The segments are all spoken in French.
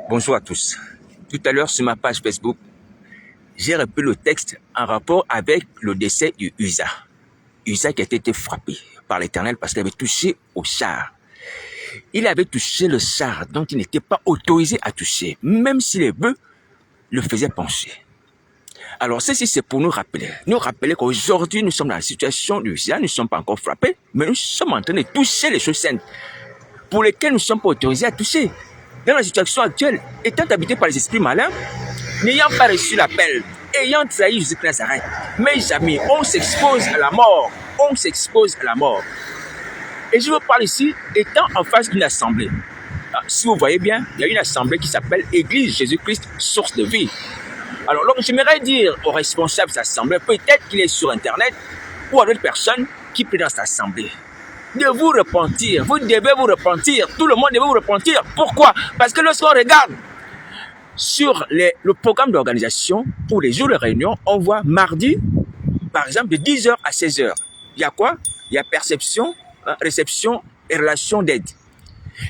Bonjour à tous. Tout à l'heure sur ma page Facebook, j'ai repris le texte en rapport avec le décès du Uza. Uza qui a été frappé par l'Éternel parce qu'il avait touché au char. Il avait touché le char dont il n'était pas autorisé à toucher, même si les bœufs le faisaient pencher. Alors ceci c'est pour nous rappeler qu'aujourd'hui nous sommes dans la situation du Uza, nous ne sommes pas encore frappés, mais nous sommes en train de toucher les choses saintes pour lesquelles nous ne sommes pas autorisés à toucher. Dans la situation actuelle, étant habité par les esprits malins, n'ayant pas reçu l'appel, ayant trahi Jésus-Christ Nazareth, mes amis, on s'expose à la mort. On s'expose à la mort. Et je vous parle ici, étant en face d'une assemblée. Si vous voyez bien, il y a une assemblée qui s'appelle Église Jésus-Christ, source de vie. Alors, j'aimerais dire aux responsables de cette assemblée, peut-être qu'il est sur Internet, ou à d'autres personnes qui prient dans cette assemblée, de vous repentir. Vous devez vous repentir. Tout le monde devait vous repentir. Pourquoi? Parce que lorsqu'on regarde sur le programme d'organisation pour les jours de réunion, on voit mardi, par exemple, de 10h à 16h. Il y a quoi? Il y a perception, réception et relation d'aide.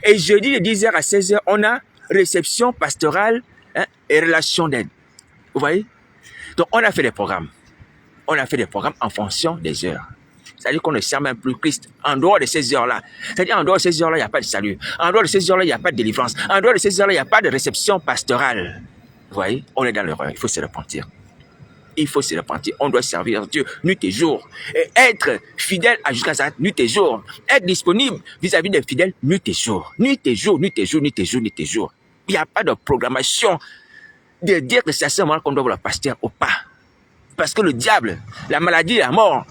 Et jeudi de 10h à 16h, on a réception pastorale et relation d'aide. Vous voyez? Donc, on a fait des programmes. On a fait des programmes en fonction des heures. C'est-à-dire qu'on ne sert même plus Christ en dehors de ces heures-là. C'est-à-dire en dehors de ces heures-là, il n'y a pas de salut. En dehors de ces heures-là, il n'y a pas de délivrance. En dehors de ces heures-là, il n'y a pas de réception pastorale. Vous voyez, on est dans l'erreur. Il faut se repentir. Il faut se repentir. On doit servir Dieu nuit et jour. Et être fidèle à jusqu'à ça, nuit et jour. Être disponible vis-à-vis des fidèles nuit et jour. Nuit et jour, nuit et jour, nuit et jour, nuit et jour. Il n'y a pas de programmation de dire que c'est à ce moment qu'on doit voir le pasteur ou pas. Parce que le diable, la maladie, la mort,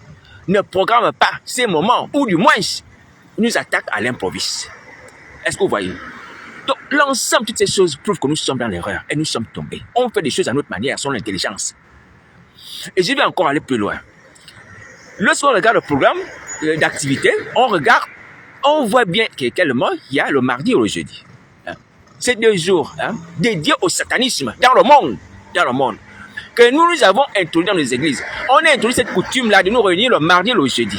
ne programme pas ces moments, ou du moins, nous attaque à l'improviste. Est-ce que vous voyez? Donc, l'ensemble de toutes ces choses prouvent que nous sommes dans l'erreur et nous sommes tombés. On fait des choses à notre manière, selon l'intelligence. Et je vais encore aller plus loin. Lorsqu'on regarde le programme d'activité, on voit bien qu'également, il y a le mardi ou le jeudi. C'est 2 jours dédiés au satanisme dans le monde. Dans le monde. Que nous avons introduit dans les églises. On a introduit cette coutume-là de nous réunir le mardi et le jeudi.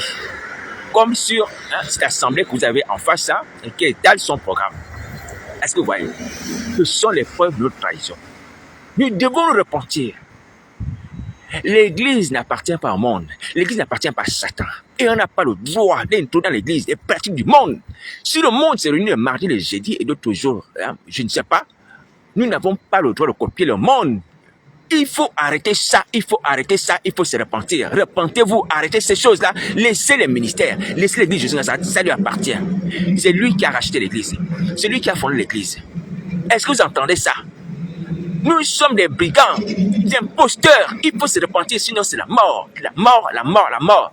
Comme sur cette assemblée que vous avez en face, et qui étale son programme. Est-ce que vous voyez? Ce sont les preuves de notre trahison. Nous devons nous repentir. L'église n'appartient pas au monde. L'église n'appartient pas à Satan. Et on n'a pas le droit d'introduire dans l'église des pratiques du monde. Si le monde s'est réuni le mardi, le jeudi et d'autres jours, je ne sais pas, nous n'avons pas le droit de copier le monde. Il faut arrêter ça, il faut arrêter ça, il faut se repentir. Repentez-vous, arrêtez ces choses-là. Laissez les ministères, laissez l'église Jésus, ça lui appartient. C'est lui qui a racheté l'église. C'est lui qui a fondé l'église. Est-ce que vous entendez ça? Nous sommes des brigands, des imposteurs. Il faut se repentir, sinon c'est la mort. La mort, la mort, la mort.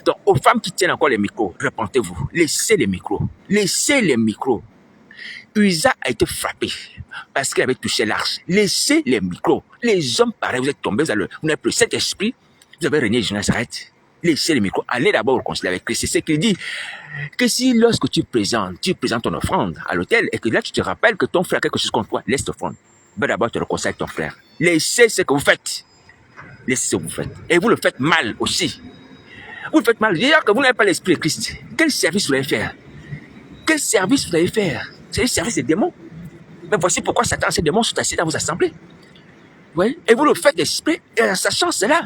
Donc, aux femmes qui tiennent encore les micros, repentez-vous. Laissez les micros. Laissez les micros. Uza a été frappé parce qu'il avait touché l'arche. Laissez les micros. Les hommes, pareil, vous êtes tombés, vous n'avez plus cet esprit. Vous avez régné Jésus Nazareth. Laissez les micros. Allez d'abord vous réconcilier avec Christ. C'est ce qu'il dit. Que si lorsque tu présentes ton offrande à l'autel et que là tu te rappelles que ton frère a quelque chose contre toi, laisse l'offrande. Va d'abord te réconcilier avec ton frère. Laissez ce que vous faites. Laissez ce que vous faites. Et vous le faites mal aussi. Vous le faites mal. D'ailleurs que vous n'avez pas l'esprit de Christ. Quel service vous allez faire? Quel service vous allez faire? C'est le service des démons. Mais voici pourquoi Satan et ses démons sont assis dans vos assemblées. Oui? Et vous le faites d'esprit, et en sachant cela,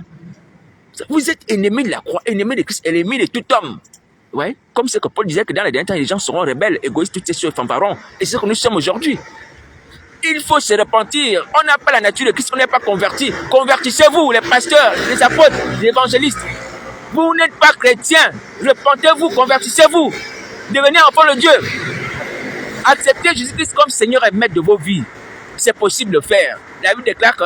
vous êtes ennemis de la croix, ennemis de Christ, ennemis de tout homme. Oui? Comme ce que Paul disait que dans les derniers temps, les gens seront rebelles, égoïstes, toutes ces choses, fanfarons. Et c'est ce que nous sommes aujourd'hui. Il faut se repentir. On n'a pas la nature de Christ, on n'est pas convertis. Convertissez-vous, les pasteurs, les apôtres, les évangélistes. Vous n'êtes pas chrétiens. Repentez-vous, convertissez-vous. Devenez enfant de Dieu. Acceptez Jésus-Christ comme Seigneur et Maître de vos vies. C'est possible de faire. La Bible déclare que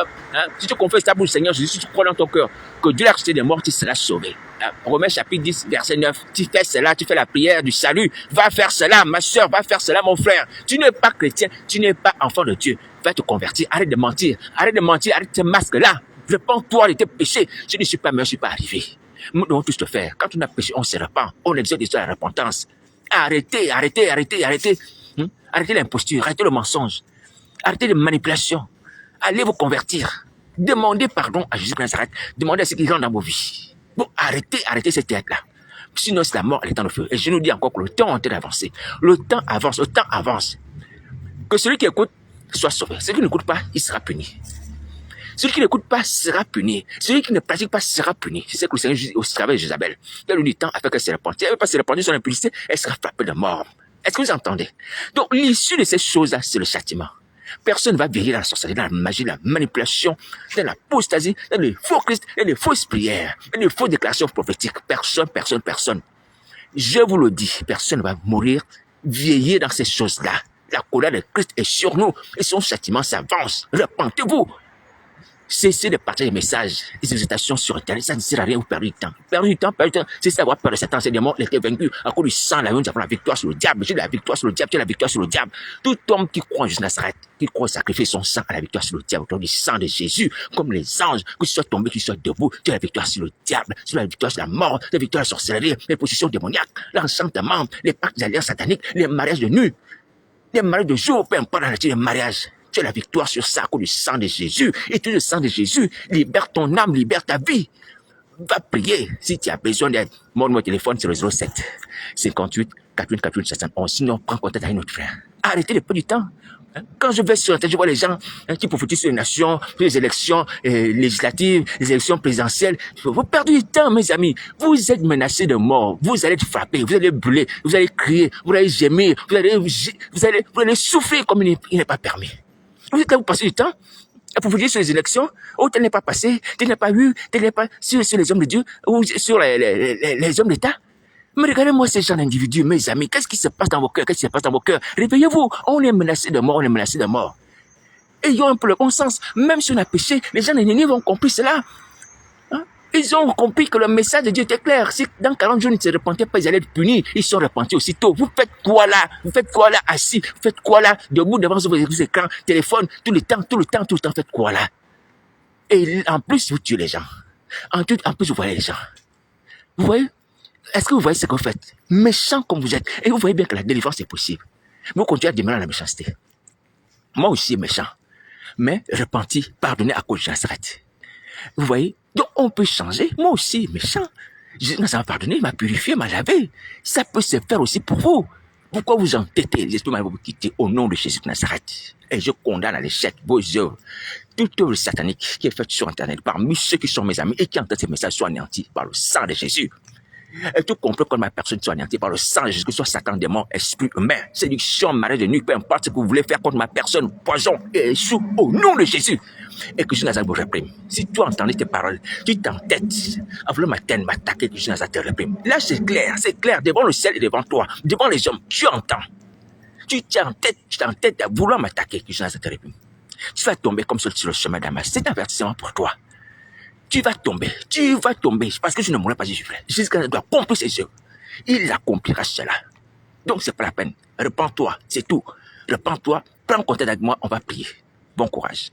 si tu confesses ta bouche, Seigneur Jésus, si tu crois dans ton cœur que Dieu l'a ressuscité des morts, tu seras sauvé. Romains chapitre 10, verset 9. Tu fais cela, tu fais la prière du salut. Va faire cela, ma soeur, va faire cela, mon frère. Tu n'es pas chrétien, tu n'es pas enfant de Dieu. Va te convertir, arrête de mentir, arrête ce masque-là. Repends-toi de tes péchés. Je ne suis pas meilleur, je ne suis pas arrivé. Nous devons tous le faire. Quand on a péché, on se repent. On exerce déjà la repentance. Arrêtez. Arrêtez l'imposture, arrêtez le mensonge, arrêtez les manipulations. Allez vous convertir. Demandez pardon à Jésus Christ Nazareth. Demandez à ce qu'il rentre dans vos vies. Bon, arrêtez cette tête-là. Sinon, c'est la mort, elle est dans le feu. Et je nous dis encore que le temps est en train d'avancer. Le temps avance. Que celui qui écoute soit sauvé. Celui qui n'écoute pas, il sera puni. Celui qui n'écoute pas sera puni. Celui qui ne pratique pas sera puni. C'est ce que le Seigneur dit au travers de Jézabel. Il a eu du temps afin qu'elle se répande. Si elle ne veut pas se répandre sur l'impudicité, elle sera frappée de mort. Est-ce que vous entendez? Donc, l'issue de ces choses-là, c'est le châtiment. Personne ne va veiller dans la sorcellerie, dans la magie, dans la manipulation, dans l'apostasie, dans les faux Christ, dans les fausses prières, dans les fausses déclarations prophétiques. Personne. Je vous le dis, personne ne va mourir, vieillir dans ces choses-là. La colère de Christ est sur nous et son châtiment s'avance. Repentez-vous. Cessez de partager des messages, des exhortations sur Internet. Ça ne sert à rien, vous perdez du temps. Perdez du temps. C'est ça, avoir peur de Satan. C'est des morts, il était vaincu. À cause du sang, nous avons la victoire sur le diable. J'ai la victoire sur le diable, tu as la victoire sur le diable. Tout homme qui croit en Jésus Nazareth, qui croit sacrifier son sang à la victoire sur le diable, autour du sang de Jésus, comme les anges, que tu sois tombé, que tu sois debout, tu as la victoire sur le diable, sur la victoire sur la mort, la victoire sur la sorcellerie, les possessions démoniaques, l'enchantement, les pactes d'alliances sataniques, les mariages de nuit, les mariages de jour, peu importe la nature des mariages. Tu as la victoire sur ça à cause du sang de Jésus. Et tout le sang de Jésus libère ton âme, libère ta vie. Va prier si tu as besoin d'aide. Mon numéro de téléphone, c'est le 07 58 48 48 71. Sinon, prends contact avec notre frère. Arrêtez de perdre du temps. Quand je vais sur Internet, je vois les gens qui prophétisent sur les nations, sur les élections législatives, les élections présidentielles. Vous perdez du temps, mes amis. Vous êtes menacés de mort. Vous allez être frappés, vous allez brûler, vous allez crier, vous allez gémir, vous allez souffrir comme il n'est pas permis. Vous êtes là, vous passez du temps pour vous dire sur les élections, oh, tel n'est pas passé, tel n'est pas vu, tel n'est pas sur les hommes de Dieu, ou sur les hommes d'État. Mais regardez-moi ces gens d'individus, mes amis, qu'est-ce qui se passe dans vos cœurs, qu'est-ce qui se passe dans vos cœurs? Réveillez-vous, on est menacé de mort, Ayons un peu le bon sens, même si on a péché, les gens de Ninive ont compris cela. Ils ont compris que le message de Dieu était clair. Si dans 40 jours, ils ne se repentaient pas, ils allaient être punis. Ils sont repentis aussitôt. Vous faites quoi là? Vous faites quoi là assis? Vous faites quoi là debout devant vos écrans, téléphone, tout le temps, faites quoi là? Et en plus, vous tuez les gens. En plus, vous voyez les gens. Vous voyez? Est-ce que vous voyez ce que vous faites? Méchant comme vous êtes. Et vous voyez bien que la délivrance est possible. Vous continuez à demeurer dans la méchanceté. Moi aussi méchant. Mais repenti, pardonné à cause de Nazareth. Vous voyez? Donc, on peut changer. Moi aussi, méchant. Jésus m'a pardonné, il m'a purifié, il m'a lavé. Ça peut se faire aussi pour vous. Pourquoi vous entêtez? Les esprits vont vous quitter au nom de Jésus de Nazareth. Et je condamne à l'échec vos œuvres. Toute œuvre satanique qui est faite sur Internet, parmi ceux qui sont mes amis et qui entendent ces messages, soient anéantis par le sang de Jésus. Et tout complot contre ma personne soit anéanti par le sang de Jésus, que ce soit Satan, démon, esprit humain, séduction, mariage de nuit, peu importe ce que vous voulez faire contre ma personne, poison et échoue au nom de Jésus. Et que Jésus Nazareth vous réprime. Si tu entendais tes paroles, tu t'entêtes à vouloir m'attaquer, que Jésus Nazareth te réprime. Là, c'est clair, devant le ciel et devant toi, devant les hommes, tu entends. Tu t'entêtes à vouloir m'attaquer, que Jésus Nazareth te réprime. Tu vas tomber comme sur le chemin d'Amas. C'est un avertissement pour toi. Tu vas tomber, parce que je ne mourrai pas, Jésus frère. Jésus doit accomplir ses œuvres. Il accomplira cela. Donc, c'est pas la peine. Repends-toi, c'est tout. Repends-toi, prends contact avec moi, on va prier. Bon courage.